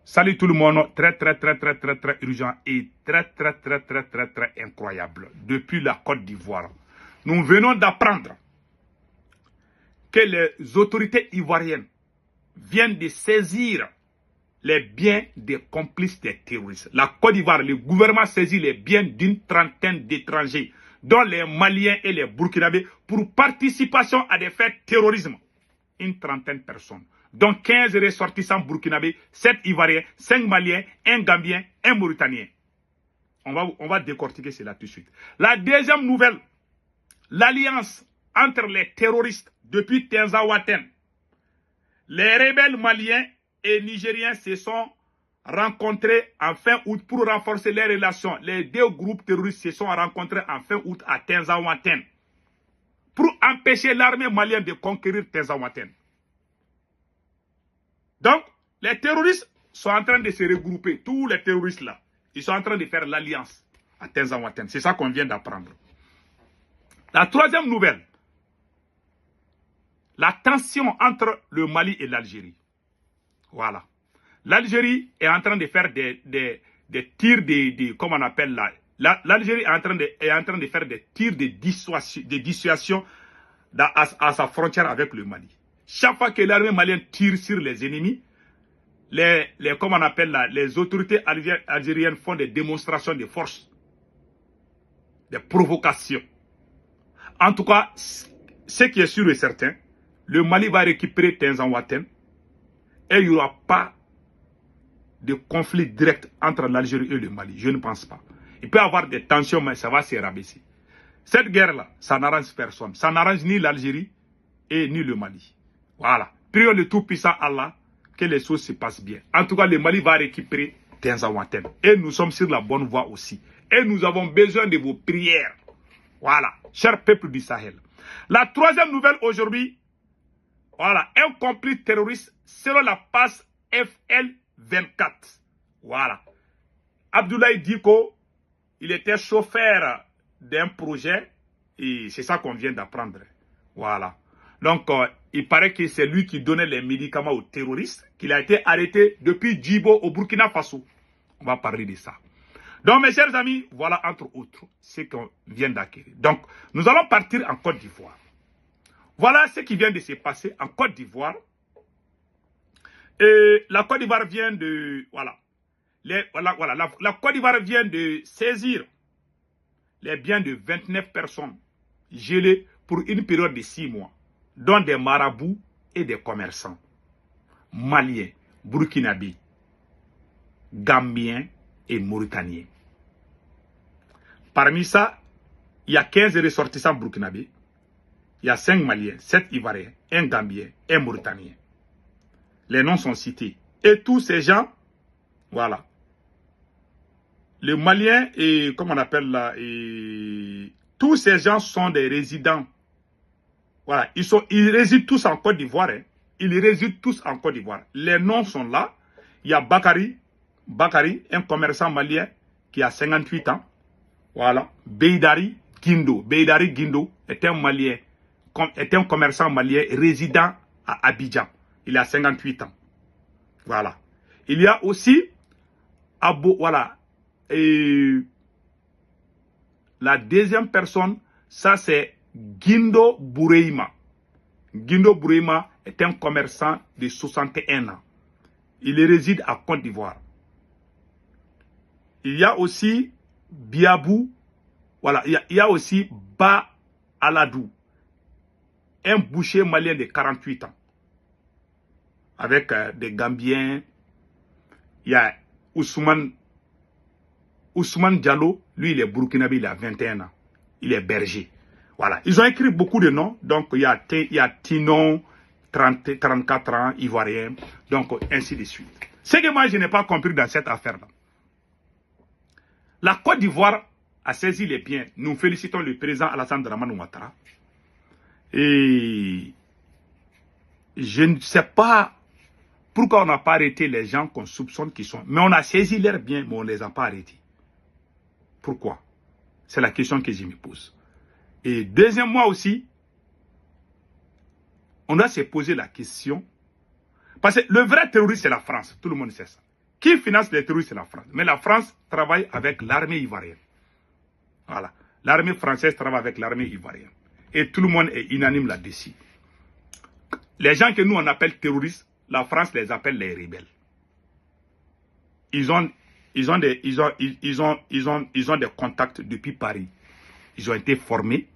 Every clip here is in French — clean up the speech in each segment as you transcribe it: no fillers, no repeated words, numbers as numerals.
Salut tout le monde, très urgent et très incroyable. Depuis la Côte d'Ivoire, nous venons d'apprendre que les autorités ivoiriennes viennent de saisir les biens des complices des terroristes. La Côte d'Ivoire, le gouvernement saisit les biens d'une trentaine d'étrangers, dont les Maliens et les Burkinabés, pour participation à des faits de terrorisme. Une trentaine de personnes. Donc 15 ressortissants burkinabés, 7 Ivoiriens, 5 Maliens, 1 Gambien, 1 Mauritanien. On va décortiquer cela tout de suite. La deuxième nouvelle, l'alliance entre les terroristes depuis Tinzaouaten. Les rebelles maliens et nigériens se sont rencontrés en fin août pour renforcer les relations. Les deux groupes terroristes se sont rencontrés en fin août à Tinzaouaten pour empêcher l'armée malienne de conquérir Tinzaouaten. Donc, les terroristes sont en train de se regrouper. Tous les terroristes là, ils sont en train de faire l'alliance à Tinzaouaten. C'est ça qu'on vient d'apprendre. La troisième nouvelle, la tension entre le Mali et l'Algérie. Voilà. L'Algérie est en train de faire des tirs comment on appelle là. L'Algérie est en train de faire des tirs de dissuasion à sa frontière avec le Mali. Chaque fois que l'armée malienne tire sur les ennemis, comment on appelle là, les autorités algériennes font des démonstrations de force, des provocations. En tout cas, ce qui est sûr et certain, le Mali va récupérer Tinzaouaten et il n'y aura pas de conflit direct entre l'Algérie et le Mali. Je ne pense pas. Il peut y avoir des tensions, mais ça va se rabaisser. Cette guerre-là, ça n'arrange personne. Ça n'arrange ni l'Algérie et ni le Mali. Voilà. Prions le Tout-Puissant Allah que les choses se passent bien. En tout cas, le Mali va récupérer Tinzaouaten. Et nous sommes sur la bonne voie aussi. Et nous avons besoin de vos prières. Voilà. Cher peuple du Sahel. La troisième nouvelle aujourd'hui, voilà. Un complice terroriste selon la passe FL24. Voilà. Abdoulaye Diko, il était chauffeur d'un projet. Et c'est ça qu'on vient d'apprendre. Voilà. Donc, il paraît que c'est lui qui donnait les médicaments aux terroristes, qu'il a été arrêté depuis Djibo au Burkina Faso. On va parler de ça. Donc, mes chers amis, voilà entre autres ce qu'on vient d'acquérir. Donc, nous allons partir en Côte d'Ivoire. Voilà ce qui vient de se passer en Côte d'Ivoire. Et la Côte d'Ivoire vient de... Voilà. La Côte d'Ivoire vient de saisir les biens de 29 personnes gelées pour une période de 6 mois, dont des marabouts et des commerçants, maliens, burkinabés, gambiens et mauritaniens. Parmi ça, il y a 15 ressortissants burkinabés, il y a 5 maliens, 7 ivoiriens, 1 gambien, 1 mauritanien. Les noms sont cités. Et tous ces gens, voilà. Les Maliens, et comment on appelle là, et tous ces gens sont des résidents. Voilà, ils résident tous en Côte d'Ivoire. Hein. Ils résident tous en Côte d'Ivoire. Les noms sont là. Il y a Bakari, un commerçant malien qui a 58 ans. Voilà. Beidari Guindo est un Malien, est un commerçant malien résident à Abidjan. Il a 58 ans. Voilà. Il y a aussi voilà. Et la deuxième personne, ça c'est Guindo Boureima. Guindo Boureima est un commerçant de 61 ans. Il réside à Côte d'Ivoire. Il y a aussi Biabou. Voilà, il y a aussi Ba Aladou, un boucher malien de 48 ans. Avec des Gambiens. Il y a Ousmane Diallo, lui il est burkinabé, il a 21 ans. Il est berger. Voilà. Ils ont écrit beaucoup de noms. Donc il y a Tinon, 34 ans, ivoirien. Donc ainsi de suite. Ce que moi je n'ai pas compris dans cette affaire-là. La Côte d'Ivoire a saisi les biens. Nous félicitons le président Alassane Dramane Ouattara. Et je ne sais pas pourquoi on n'a pas arrêté les gens qu'on soupçonne qui sont. Mais on a saisi leurs biens, mais on ne les a pas arrêtés. Pourquoi? C'est la question que je me pose. Et deuxièmement aussi, on doit se poser la question. Parce que le vrai terroriste, c'est la France. Tout le monde sait ça. Qui finance les terroristes, c'est la France. Mais la France travaille avec l'armée ivoirienne. Voilà. L'armée française travaille avec l'armée ivoirienne. Et tout le monde est unanime là-dessus. Les gens que nous on appelle terroristes, la France les appelle les rebelles. Ils ont des contacts depuis Paris. Ils ont été formés.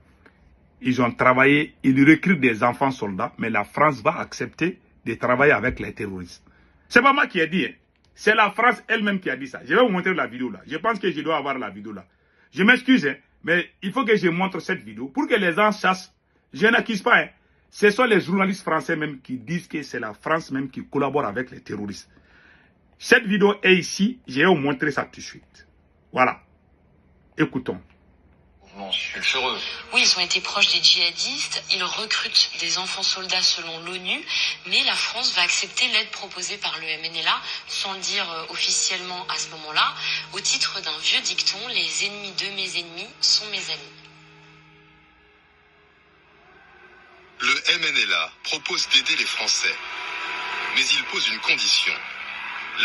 Ils ont travaillé. Ils recrutent des enfants soldats. Mais la France va accepter de travailler avec les terroristes. C'est pas moi qui ai dit. Hein. C'est la France elle-même qui a dit ça. Je vais vous montrer la vidéo là. Je pense que je dois avoir la vidéo là. Je m'excuse, hein, mais il faut que je montre cette vidéo pour que les gens sachent. Je n'accuse pas. Hein. Ce sont les journalistes français même qui disent que c'est la France même qui collabore avec les terroristes. Cette vidéo est ici. Je vais vous montrer ça tout de suite. Voilà. Écoutons. Oui, ils ont été proches des djihadistes, ils recrutent des enfants soldats selon l'ONU, mais la France va accepter l'aide proposée par le MNLA, sans le dire officiellement à ce moment-là, au titre d'un vieux dicton, les ennemis de mes ennemis sont mes amis. Le MNLA propose d'aider les Français, mais il pose une condition.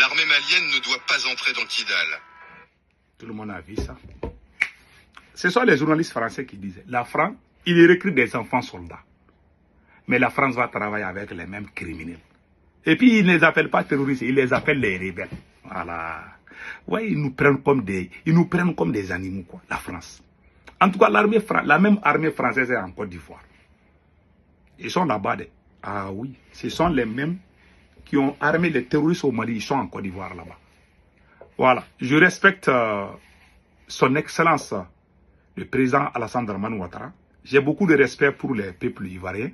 L'armée malienne ne doit pas entrer dans Kidal. Tout le monde a vu ça. Ce sont les journalistes français qui disaient, la France, il recrute des enfants soldats. Mais la France va travailler avec les mêmes criminels. Et puis, ils ne les appellent pas terroristes, ils les appellent les rebelles. Voilà. Ouais, ils nous prennent comme des animaux, quoi, la France. En tout cas, la même armée française est en Côte d'Ivoire. Ils sont là-bas. Ah oui, ce sont les mêmes qui ont armé les terroristes au Mali. Ils sont en Côte d'Ivoire là-bas. Voilà. Je respecte son excellence, le président Alassane Dramane Ouattara. J'ai beaucoup de respect pour les peuples ivoiriens.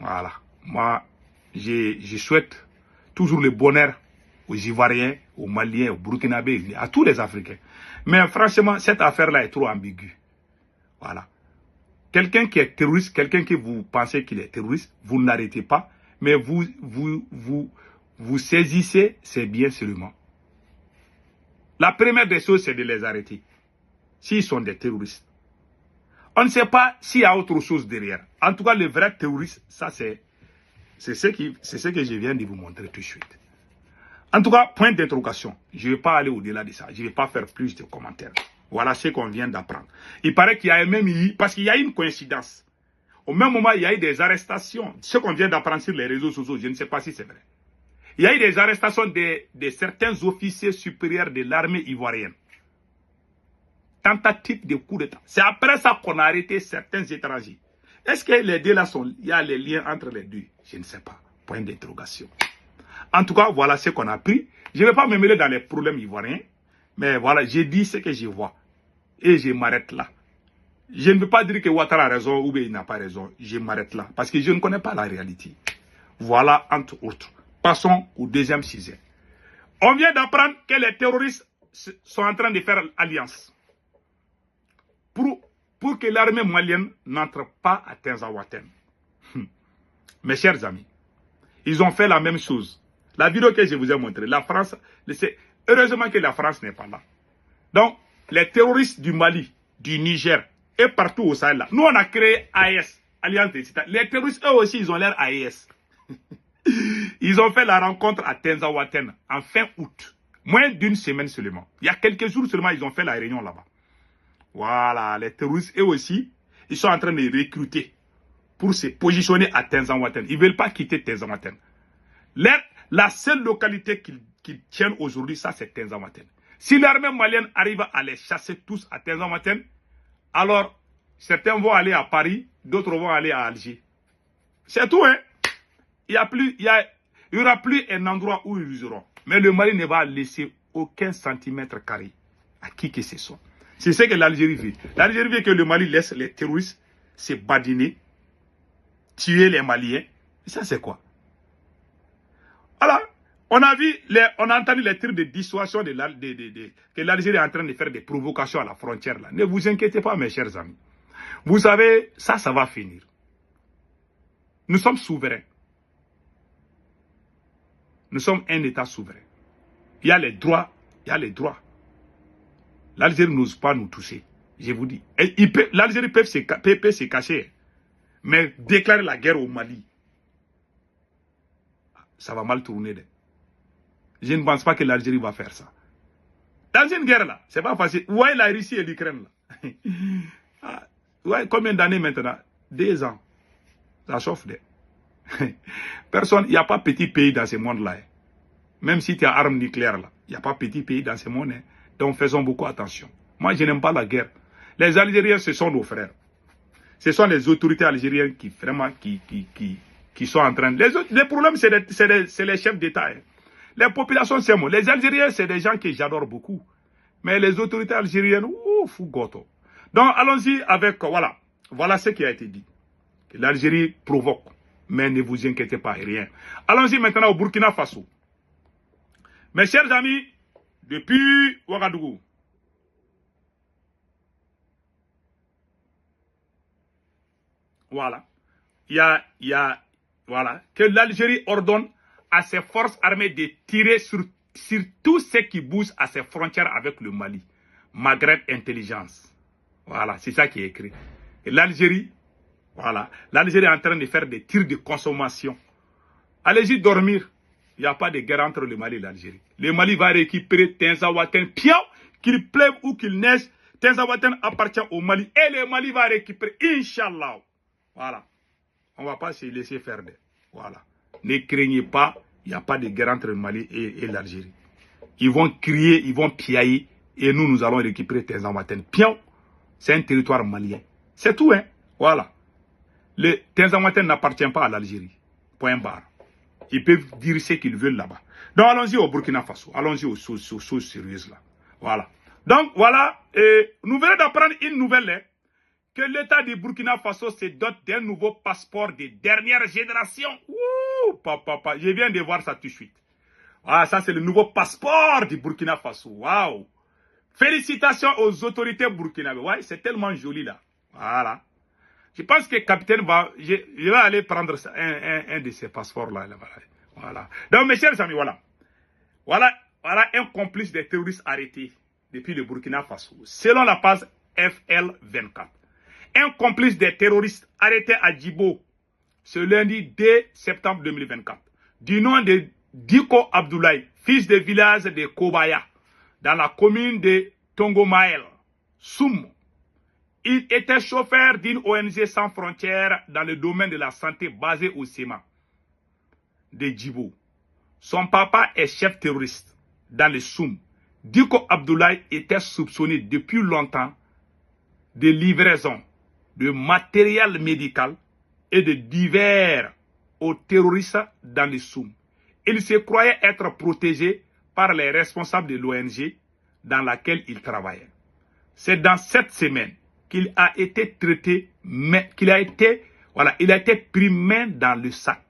Voilà. Moi, je souhaite toujours le bonheur aux Ivoiriens, aux Maliens, aux Burkinabés, à tous les Africains. Mais franchement, cette affaire-là est trop ambiguë. Voilà. Quelqu'un qui est terroriste, quelqu'un que vous pensez qu'il est terroriste, vous ne l'arrêtez pas, mais vous saisissez ses biens seulement. La première des choses, c'est de les arrêter. S'ils sont des terroristes. On ne sait pas s'il y a autre chose derrière. En tout cas, le vrai terroriste, ça c'est ce que je viens de vous montrer tout de suite. En tout cas, point d'interrogation. Je ne vais pas aller au-delà de ça. Je ne vais pas faire plus de commentaires. Voilà ce qu'on vient d'apprendre. Il paraît qu'il y a même eu, parce qu'il y a eu une coïncidence. Au même moment, il y a eu des arrestations. Ce qu'on vient d'apprendre sur les réseaux sociaux, je ne sais pas si c'est vrai. Il y a eu des arrestations de certains officiers supérieurs de l'armée ivoirienne. Tentative de coup d'État. C'est après ça qu'on a arrêté certains étrangers. Est-ce que les deux là il y a les liens entre les deux? Je ne sais pas. Point d'interrogation. En tout cas, voilà ce qu'on a pris. Je ne vais pas me mêler dans les problèmes ivoiriens. Mais voilà, j'ai dit ce que je vois. Et je m'arrête là. Je ne veux pas dire que Ouattara a raison ou bien il n'a pas raison. Je m'arrête là. Parce que je ne connais pas la réalité. Voilà, entre autres. Passons au deuxième sujet. On vient d'apprendre que les terroristes sont en train de faire alliance. Pour que l'armée malienne n'entre pas à Tinzaouaten. Mes chers amis, ils ont fait la même chose. La vidéo que je vous ai montrée, la France, heureusement que la France n'est pas là. Donc, les terroristes du Mali, du Niger et partout au Sahel, là, nous on a créé AES, Alliance des États. Les terroristes, eux aussi, ils ont l'air AES. Ils ont fait la rencontre à Tinzaouaten en fin août. Moins d'une semaine seulement. Il y a quelques jours seulement, ils ont fait la réunion là-bas. Voilà, les terroristes, eux aussi, ils sont en train de recruter pour se positionner à Tinzaouaten. Ils ne veulent pas quitter Tinzaouaten. La seule localité qu'ils tiennent aujourd'hui, ça c'est Tinzaouaten. Si l'armée malienne arrive à les chasser tous à Tinzaouaten, alors certains vont aller à Paris, d'autres vont aller à Alger. C'est tout, hein. Il n'y aura plus un endroit où ils iront. Mais le Mali ne va laisser aucun centimètre carré à qui que ce soit. C'est ce que l'Algérie veut. L'Algérie veut que le Mali laisse les terroristes se badiner, tuer les Maliens. Et ça, c'est quoi? Voilà. On a entendu les tirs de dissuasion que l'Algérie est en train de faire des provocations à la frontière. Là. Ne vous inquiétez pas, mes chers amis. Vous savez, ça va finir. Nous sommes souverains. Nous sommes un État souverain. Il y a les droits, il y a les droits. L'Algérie n'ose pas nous toucher, je vous dis. L'Algérie peut se cacher, mais déclarer la guerre au Mali, ça va mal tourner. Je ne pense pas que l'Algérie va faire ça. Dans une guerre là, c'est pas facile. Ouais, la Russie et l'Ukraine là. Ah, ouais, combien d'années maintenant? 2 ans. Ça chauffe. Personne, il n'y a pas petit pays dans ce monde-là. Hein. Même si tu as armes nucléaires là, il n'y a pas petit pays dans ce monde. Hein. Donc faisons beaucoup attention. Moi, je n'aime pas la guerre. Les Algériens, ce sont nos frères. Ce sont les autorités algériennes qui vraiment qui sont en train. Les problèmes, c'est les chefs d'État. Hein. Les populations, c'est moi. Les Algériens, c'est des gens que j'adore beaucoup. Mais les autorités algériennes, ouf, goto. Donc, allons-y avec, voilà. Voilà ce qui a été dit. L'Algérie provoque. Mais ne vous inquiétez pas, rien. Allons-y maintenant au Burkina Faso. Mes chers amis, depuis Ouagadougou, voilà. Voilà. Que l'Algérie ordonne à ses forces armées de tirer sur tout ce qui bouge à ses frontières avec le Mali. Maghreb Intelligence. Voilà, c'est ça qui est écrit. Et l'Algérie, voilà. L'Algérie est en train de faire des tirs de consommation. Allez-y dormir. Il n'y a pas de guerre entre le Mali et l'Algérie. Le Mali va récupérer Tinzaouaten. Piao, qu'il pleuve ou qu'il neige, Tinzaouaten appartient au Mali. Et le Mali va récupérer, Inch'Allah. Voilà. On ne va pas se laisser faire. Voilà. Ne craignez pas, il n'y a pas de guerre entre le Mali et l'Algérie. Ils vont crier, ils vont piailler, et nous allons récupérer Tinzaouaten. Piao, c'est un territoire malien. C'est tout, hein. Voilà. Le Tinzaouaten n'appartient pas à l'Algérie. Point barre. Ils peuvent dire ce qu'ils veulent là-bas. Donc, allons-y au Burkina Faso. Allons-y aux choses sérieuses là. Voilà. Donc, voilà. Nous venons d'apprendre une nouvelle. Hein, que l'État du Burkina Faso se dote d'un nouveau passeport de dernière génération. Ouh, papa. Je viens de voir ça tout de suite. Ah, ça, c'est le nouveau passeport du Burkina Faso. Waouh. Félicitations aux autorités burkinabées. Ouais, c'est tellement joli là. Voilà. Je pense que le capitaine va... Je vais aller prendre un de ces passeports-là. Voilà. Donc, mes chers amis, voilà. Voilà un complice des terroristes arrêtés depuis le Burkina Faso. Selon la page FL24. Un complice des terroristes arrêté à Djibo ce lundi 2 septembre 2024. Du nom de Diko Abdoulaye, fils de village de Kobaya, dans la commune de Tongomael, Soum. Il était chauffeur d'une ONG sans frontières dans le domaine de la santé basé au SEMA de Djibo. Son papa est chef terroriste dans le Soum. Diko Abdoulaye était soupçonné depuis longtemps de livraison de matériel médical et de divers aux terroristes dans le Soum. Il se croyait être protégé par les responsables de l'ONG dans laquelle il travaillait. C'est dans cette semaine qu'il a été traité, mais il a été pris main dans le sac.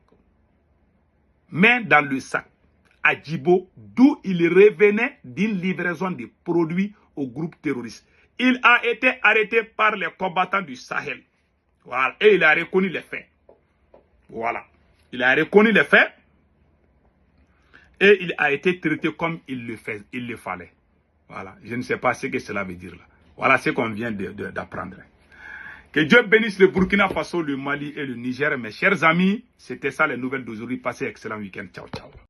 Main dans le sac à Djibo, d'où il revenait d'une livraison de produits au groupe terroriste. Il a été arrêté par les combattants du Sahel. Voilà. Et il a reconnu les faits. Voilà. Il a reconnu les faits. Et il a été traité comme il le fallait. Voilà. Je ne sais pas ce que cela veut dire là. Voilà ce qu'on vient d'apprendre. Que Dieu bénisse le Burkina Faso, le Mali et le Niger. Mes chers amis, c'était ça les nouvelles d'aujourd'hui. Passez un excellent week-end. Ciao, ciao.